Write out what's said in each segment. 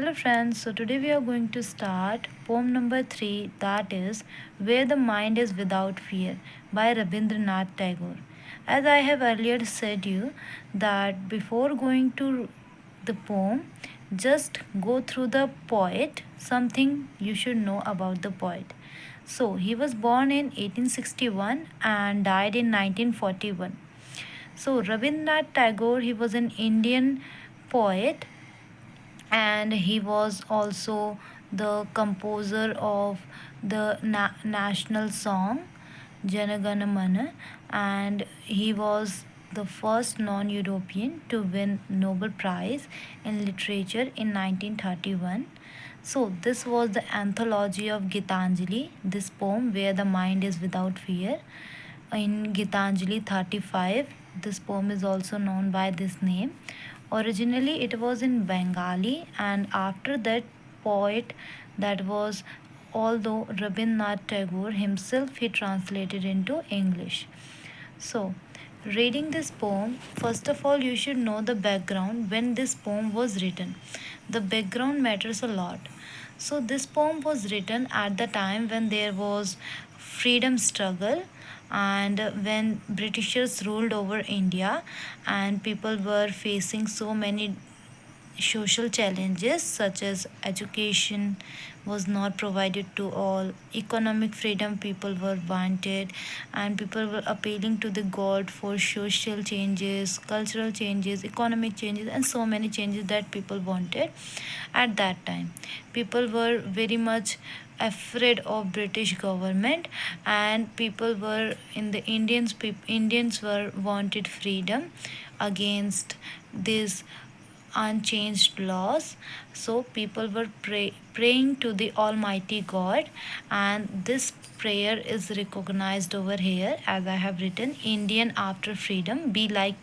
Hello friends, so today we are going to start poem number 3, that is Where the Mind is Without Fear by Rabindranath Tagore. As I have earlier said you that before going to the poem, just go through the poet, something you should know about the poet. So he was born in 1861 and died in 1941. So Rabindranath Tagore, he was an Indian poet and he was also the composer of the national song Janagana Mana, and he was the first non-European to win Nobel Prize in Literature in 1931. So this was the anthology of Gitanjali, this poem where the mind is without fear. In Gitanjali 35, this poem is also known by this name. Originally, it was in Bengali, and after that, poet that was although Rabindranath Tagore himself he translated into English. So, reading this poem, first of all, you should know the background when this poem was written. The background matters a lot. So, this poem was written at the time when there was freedom struggle and when Britishers ruled over India and people were facing so many social challenges such as education was not provided to all, economic freedom people were wanted, and people were appealing to the god for social changes, cultural changes, economic changes, and so many changes that people wanted at that time. People were very much afraid of British government, and people were in the Indians were wanted freedom against this unchanged laws. So people were praying to the Almighty God, and this prayer is recognized over here as I have written Indian after freedom be like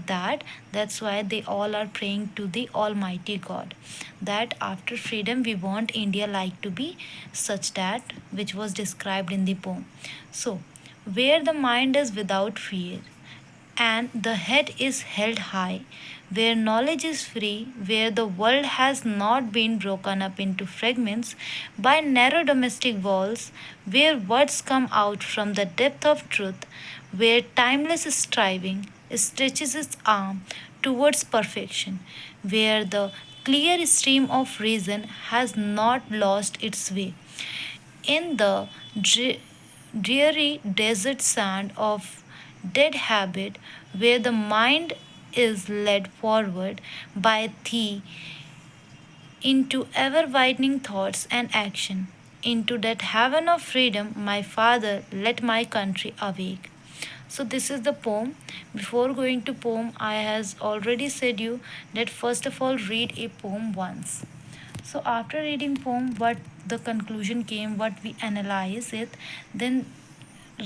that. That's why they all are praying to the Almighty God that after freedom we want India like to be such that which was described in the poem. So where the mind is without fear and the head is held high, where knowledge is free, where the world has not been broken up into fragments by narrow domestic walls, where words come out from the depth of truth, where timeless striving stretches its arm towards perfection, where the clear stream of reason has not lost its way. In the dreary desert sand of dead habit, where the mind is led forward by thee into ever widening thoughts and action, into that heaven of freedom, my Father, let my country awake. So this is the poem. Before going to poem, I has already said you that first of all read a poem once. So after reading poem, what the conclusion came, what we analyze it, then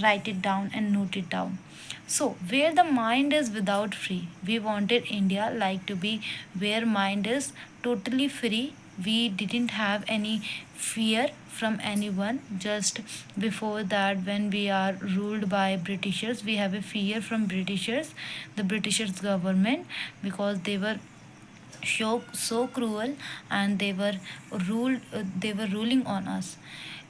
write it down and note it down. So where the mind is without free, we wanted India like to be where mind is totally free. We didn't have any fear from anyone. Just before that, when we are ruled by Britishers, we have a fear from Britishers, the Britishers government, because they were so cruel and they were ruling on us.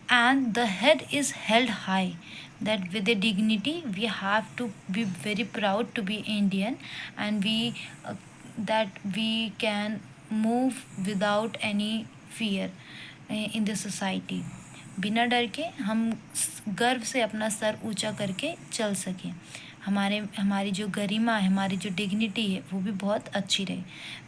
And the head is held high, that with a dignity we have to be very proud to be Indian, and we that we can move without any fear in the society. बिना डर के हम गर्व से अपना sir ऊंचा करके चल सकें, हमारी जो गरिमा है, हमारी जो डिग्निटी है वो भी बहुत अच्छी रहे.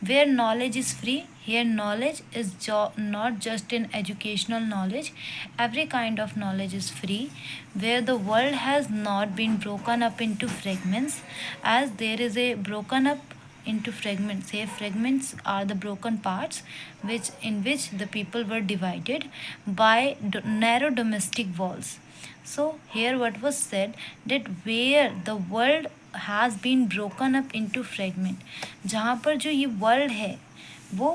Where knowledge is free, here knowledge is not just in educational knowledge, every kind of knowledge is free, where the world has not been broken up into fragments, as there is a broken up into fragments. Here fragments are the broken parts which in which the people were divided by narrow domestic walls. So here what was said, that where the world has been broken up into fragment, जहाँ पर जो ये world है वो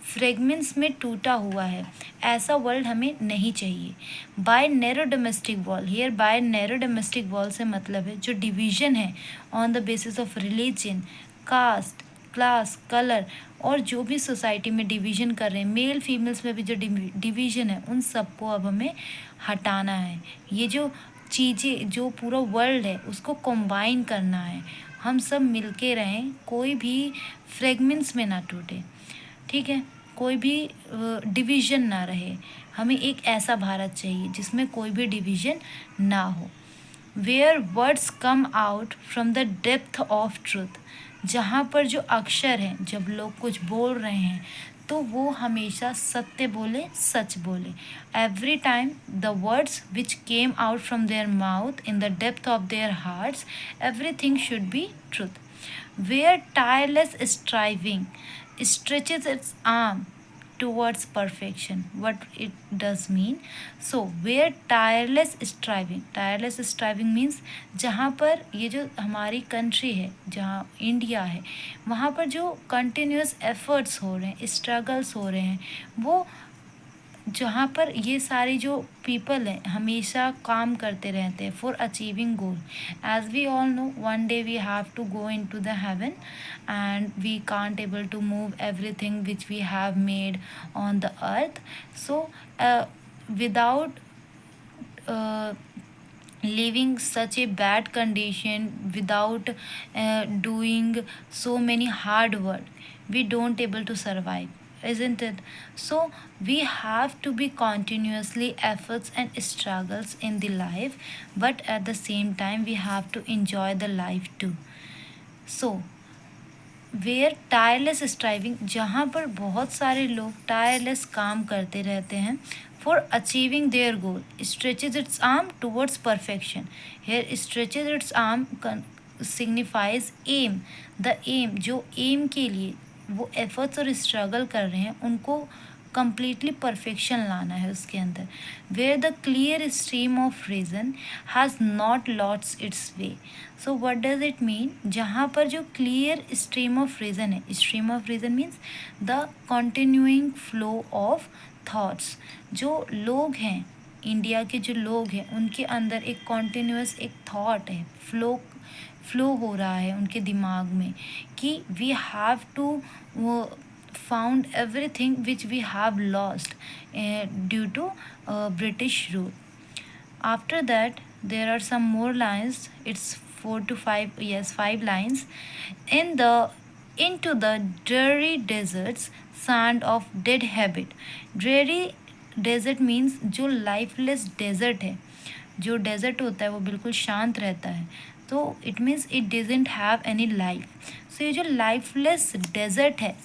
fragments में टूटा हुआ है, ऐसा वर्ल्ड हमें नहीं चाहिए. By narrow domestic wall, here by narrow domestic wall से मतलब है जो डिवीजन है on the basis of religion, caste, class, colour और जो भी सोसाइटी में डिवीज़न कर रहे हैं, मेल फीमेल्स में भी जो डिवीज़न है, उन सबको अब हमें हटाना है। ये जो चीज़ें, जो पूरा वर्ल्ड है, उसको कंबाइन करना है। हम सब मिलके रहें, कोई भी फ्रेगमेंट्स में ना टूटे, ठीक है, कोई भी डिवीज़न ना रहे। हमें एक ऐसा भारत चाहिए जिसमें कोई भी डिवीज़न ना हो, where words come out from the depth of truth, जहाँ पर जो अक्षर हैं, जब लोग कुछ बोल रहे हैं तो वो हमेशा सत्य बोले, सच बोले। Every time the words which came out from their mouth in the depth of their hearts, everything should be truth. Where tireless striving stretches its arm towards perfection. What it does mean? So where tireless striving means जहाँ पर ये जो हमारी country है, जहाँ India है, वहाँ पर जो कंटिन्यूस एफर्ट्स हो रहे हैं, स्ट्रगल्स हो रहे हैं, वो जहाँ पर ये सारे जो पीपल हैं हमेशा काम करते रहते हैं for achieving goal. As we all know, one day we have to go into the heaven and we can't able to move everything which we have made on the earth. So without living such a bad condition, without doing so many hard work, we don't able to survive, isn't it? So we have to be continuously efforts and struggles in the life, but at the same time we have to enjoy the life too. So where tireless striving, जहाँ पर बहुत सारे लोग tireless काम करते रहते हैं for achieving their goal, stretches its arm towards perfection. Here stretches its arm signifies aim, the aim, जो एम के लिए वो एफर्ट्स और स्ट्रगल कर रहे हैं, उनको कंप्लीटली परफेक्शन लाना है उसके अंदर। Where the clear stream of reason has not लॉट्स its way. So what does it mean? जहाँ पर जो क्लियर स्ट्रीम ऑफ रीज़न है, stream of reason means the continuing flow of thoughts. जो लोग हैं, इंडिया के जो लोग हैं, उनके अंदर एक कॉन्टीन्यूस एक थॉट है, फ्लो हो रहा है उनके दिमाग में कि we have to found everything which we have lost due to British rule. After that, there are some more lines. It's 4 to 5, yes, 5 lines. Into the dreary deserts, sand of dead habit. Dreary desert means जो lifeless desert है, जो desert होता है वो बिल्कुल शांत रहता है, तो it means it doesn't have any life. So ये जो लाइफलेस डेजर्ट है,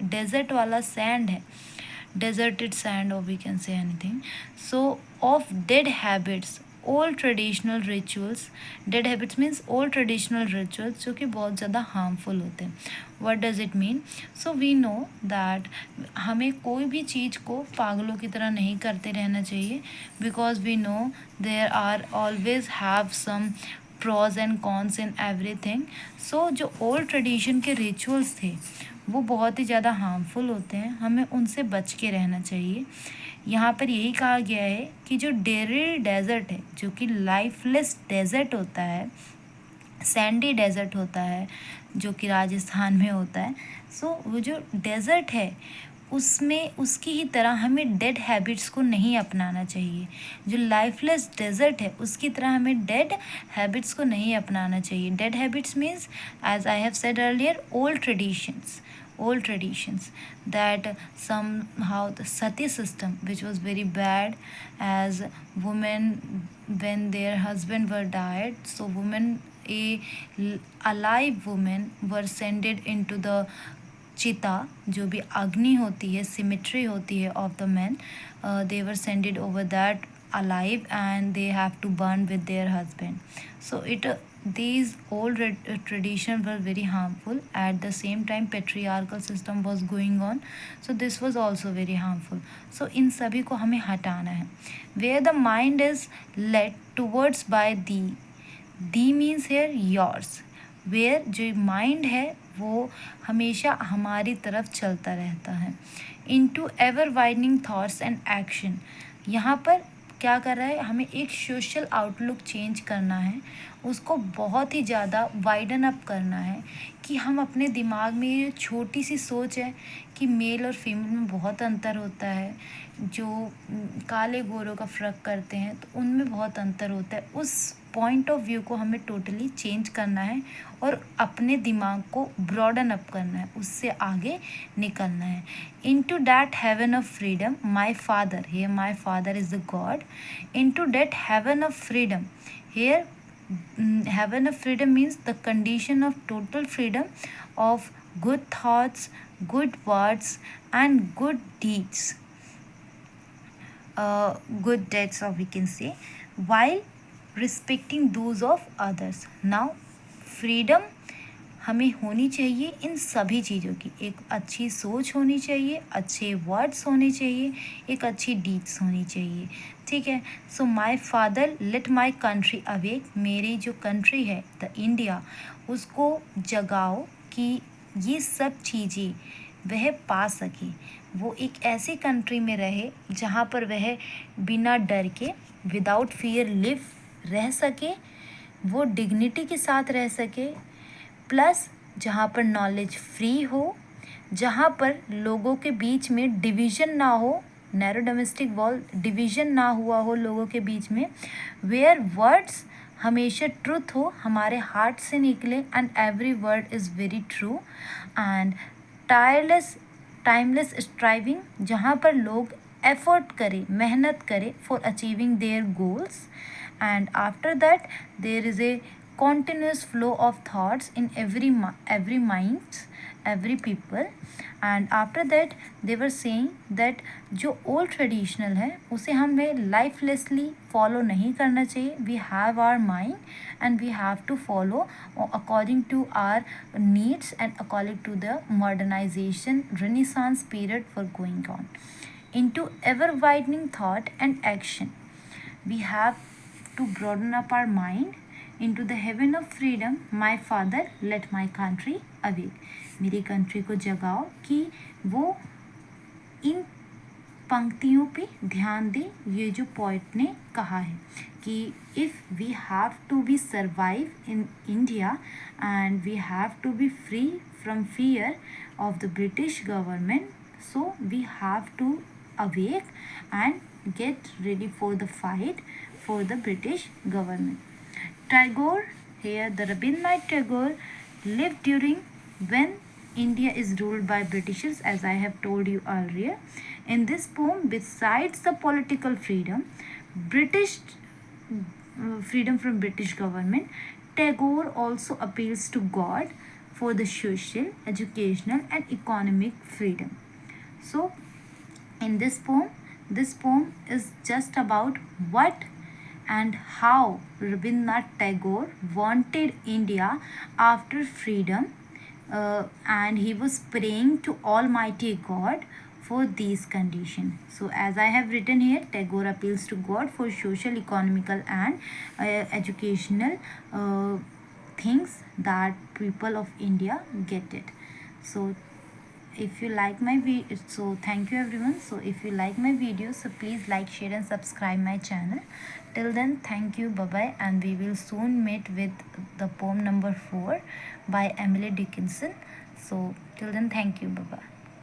डेजर्ट वाला सैंड है, deserted sand, or we can say anything. So of dead habits, all traditional rituals, dead habits means all traditional rituals जो कि बहुत ज़्यादा harmful होते हैं। what does it mean? So we know that हमें कोई भी चीज़ को पागलों की तरह नहीं करते रहना चाहिए, because we know there are always have some pros and cons in everything. So जो old tradition के rituals थे वो बहुत ही ज़्यादा हार्मफुल होते हैं, हमें उनसे बच के रहना चाहिए। यहाँ पर यही कहा गया है कि जो डेरी डेजर्ट है, जो कि लाइफलेस डेजर्ट होता है, सैंडी डेजर्ट होता है, जो कि राजस्थान में होता है, सो वो जो डेजर्ट है उसमें उसकी ही तरह हमें डेड हैबिट्स को नहीं अपनाना चाहिए। जो लाइफलेस डेजर्ट है उसकी तरह हमें डेड हैबिट्स को नहीं अपनाना चाहिए। Dead habits means, as I have said earlier, old traditions that somehow the sati system, which was very bad, as women, when their husband were died, so women, alive women were sent into the चिता, जो भी अग्नि होती है, symmetry होती है of the man, they were sent over that alive and they have to burn with their husband. So these old traditions were very harmful. At the same time patriarchal system was going on, so this was also very harmful. So इन सभी को हमें हटाना है। Where the mind is led towards by thee means here yours, where जो mind है वो हमेशा हमारी तरफ चलता रहता है। Into ever widening thoughts and action, यहाँ पर क्या कर रहा है, हमें एक सोशल आउटलुक चेंज करना है, उसको बहुत ही ज़्यादा वाइडन अप करना है कि हम अपने दिमाग में ये छोटी सी सोच है कि मेल और फीमेल में बहुत अंतर होता है, जो काले गोरों का फ़र्क करते हैं तो उनमें बहुत अंतर होता है, उस पॉइंट ऑफ व्यू को हमें टोटली चेंज करना है और अपने दिमाग को ब्रॉडन अप करना है, उससे आगे निकलना है. Into that heaven of freedom my father, here my father is the God. Into that heaven of freedom, here heaven of freedom means the condition of total freedom of good thoughts, good words and good deeds, good deeds, or we can say, while respecting those of others. Now freedom हमें होनी चाहिए इन सभी चीज़ों की, एक अच्छी सोच होनी चाहिए, अच्छे वर्ड्स होने चाहिए, एक अच्छी डीड्स होनी चाहिए. ठीक है. So my father let my country awake, मेरी जो कंट्री है द इंडिया, उसको जगाओ कि ये सब चीज़ें वह पा सके. वो एक ऐसी कंट्री में रहे जहाँ पर वह बिना डर के विदाउट फियर लिव रह सके, वो डिग्निटी के साथ रह सके, प्लस जहाँ पर नॉलेज फ्री हो, जहाँ पर लोगों के बीच में डिवीज़न ना हो, नैरो डोमेस्टिक वॉल, डिवीज़न ना हुआ हो लोगों के बीच में, वेयर वर्ड्स हमेशा ट्रुथ हो, हमारे हार्ट से निकले and every word is very true, and timeless striving, जहाँ पर लोग एफर्ट करें, मेहनत करें for achieving their goals, and after that there is a continuous flow of thoughts in every mind, every people. And after that they were saying that जो old traditional है उसे हमें lifelessly follow नहीं करना चाहिए. We have our mind and we have to follow according to our needs and according to the modernization renaissance period for going on into ever widening thought and action. We have to broaden up our mind into the heaven of freedom. My father let my country awake, मेरी country को जगाओ कि वो इन पंक्तियों पे ध्यान दे. ये जो पोइट ने कहा है कि if we have to be survive in India and we have to be free from fear of the British government, so we have to awake and get ready for the fight for the British government. Tagore, here the Rabindranath Tagore lived during when India is ruled by Britishers, as I have told you earlier. In this poem, besides the political freedom, British freedom from British government, Tagore also appeals to God for the social, educational and economic freedom. So in this poem is just about what and how Rabindranath Tagore wanted India after freedom, and he was praying to Almighty God for these conditions. So as I have written here, Tagore appeals to God for social, economical and educational things that people of India get it. So if you like my video, so thank you everyone. So if you like my video, so please like, share and subscribe my channel. Till then, thank you, bye bye, and we will soon meet with the poem number 4 by Emily Dickinson. So till then, thank you, bye bye.